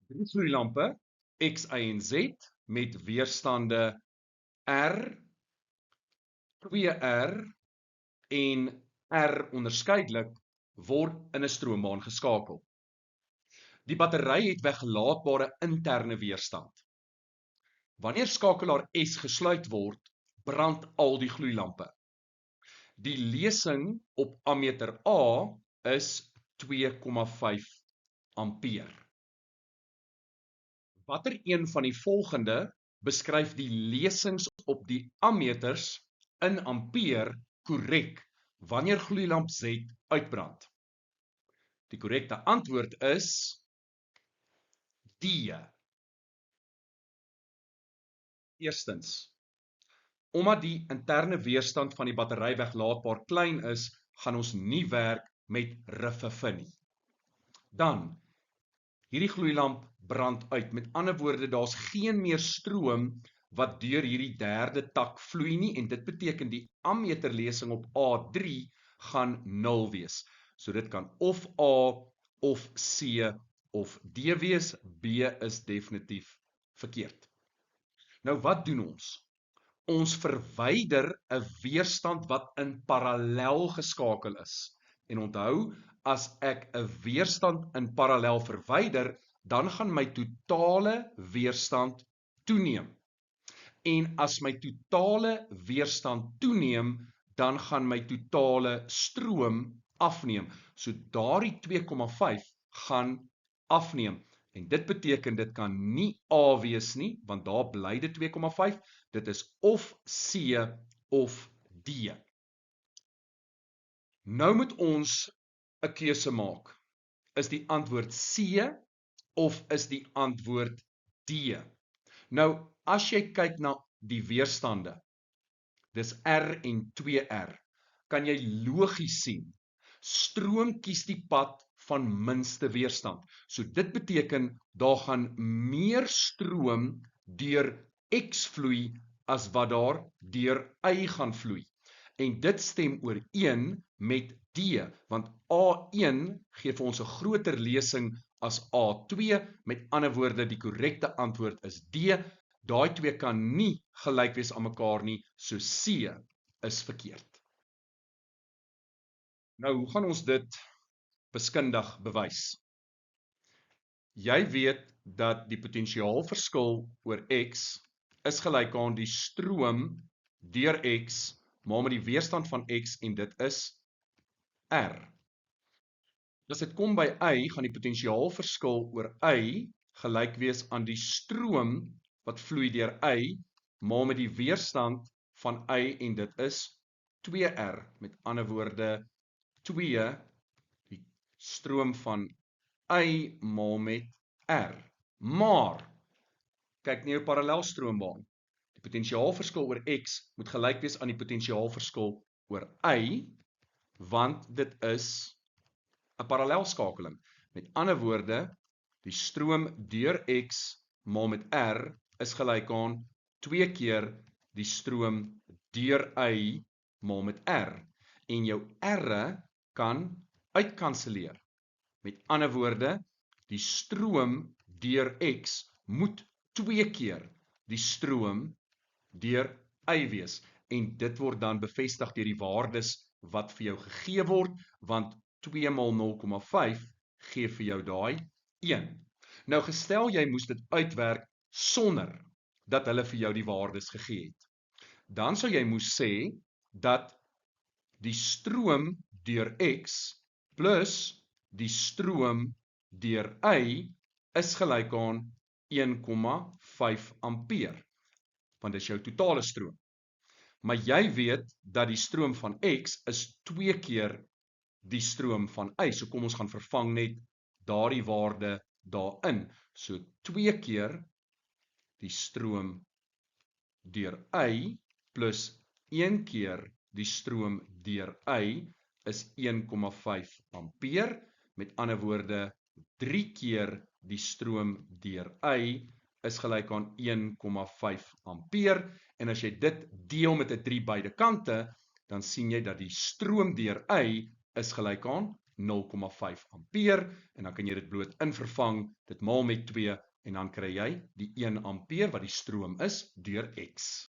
Drie gloeilampe, X, Y en Z, met weerstande R, 2R en R onderskeidelik, word in 'n stroombaan geskakel. Die battery het weggelaatbare interne weerstand. Wanneer skakelaar S gesluit word, brand al die gloeilampe. Die lesing op ammeter A is 2,5 ampere. Watter een van die volgende beskryf die lesings op die ammeters in ampere korrek wanneer gloeilamp Z uitbrand? Die korrekte antwoord is D. Eerstens, omdat die interne weerstand van die battery weglaatbaar klein is, gaan ons nie werk met RFF nie. Dan, hierdie gloeilamp brand uit. Met ander woorde, daar's geen meer stroom wat deur hierdie derde tak vloei nie en dit beteken die ammeterlesing op A3 gaan 0 wees. So dit kan of A of C of D wees. B is definitief verkeerd. Nou wat doen ons? Ons verwyder 'n weerstand wat in parallel geskakel is. En onthou, as ek 'n weerstand in parallel verwyder, dan gaan my totale weerstand toeneem. En as my totale weerstand toeneem, dan gaan my totale stroom afneem. So daardie 2,5 gaan afneem. En dit beteken dit kan nie A wees nie, want daar bly dit 2,5. Dit is of C of D. Nou moet ons 'n keuse maak. Is die antwoord C of is die antwoord D? Nou, as jy kyk na die weerstande, dis R en 2R, kan jy logies sien, stroom kies die pad van minste weerstand. So dit beteken, daar gaan meer stroom deur X vloei as wat daar deur Y gaan vloei. En dit stem ooreen met D, want A1 gee vir ons 'n groter lesing as A2, met ander woorde, die korrekte antwoord is D. Daai twee kan nie gelyk wees aan mekaar nie, so C is verkeerd. Nou, hoe gaan ons dit wiskundig bewys? Jy weet dat die potensiaalverskil oor X is gelyk aan die stroom deur X, maar met die weerstand van X en dit is R. As dit kom by Y, gaan die potensiaalverskil oor Y gelyk wees aan die stroom wat vloei deur Y, maar met die weerstand van Y en dit is 2R. Met ander woorde, 2 die stroom van Y maal met R. Maar, kyk na jou parallelstroombaan. Die potensiaalverskil oor X moet gelyk wees aan die potensiaalverskil oor Y, want dit is 'n parallelskakeling. Met ander woorde, die stroom deur X maal met R is gelyk aan 2 keer die stroom deur Y maal met R. En jou R kan uitkanselleer. Met ander woorde, die stroom deur X moet 2 keer die stroom deur Y wees. En dit word dan bevestig deur die waardes wat vir jou gegee word, want 2 maal 0,5 gee vir jou daai 1. Nou gestel jy moes dit uitwerk sonder dat hulle vir jou die waardes gegee het. Dan sou jy moes sê dat die stroom deur X plus die stroom deur Y is gelyk aan 1,5 ampere, want dit is jou totale stroom. Maar jy weet dat die stroom van X is 2 keer die stroom van Y, so kom ons gaan vervang net daardie waarde daarin. So 2 keer die stroom deur Y plus 1 keer die stroom deur Y is 1,5 ampere. Met ander woorde, 3 keer die stroom deur Y is gelyk aan 1,5 ampere. En as jy dit deel met 'n 3 beide kante, dan sien jy dat die stroom deur Y is gelyk aan 0,5 ampere, en dan kan jy dit bloot invervang, dit maal met 2, en dan kry jy die 1 ampere wat die stroom is, deur X.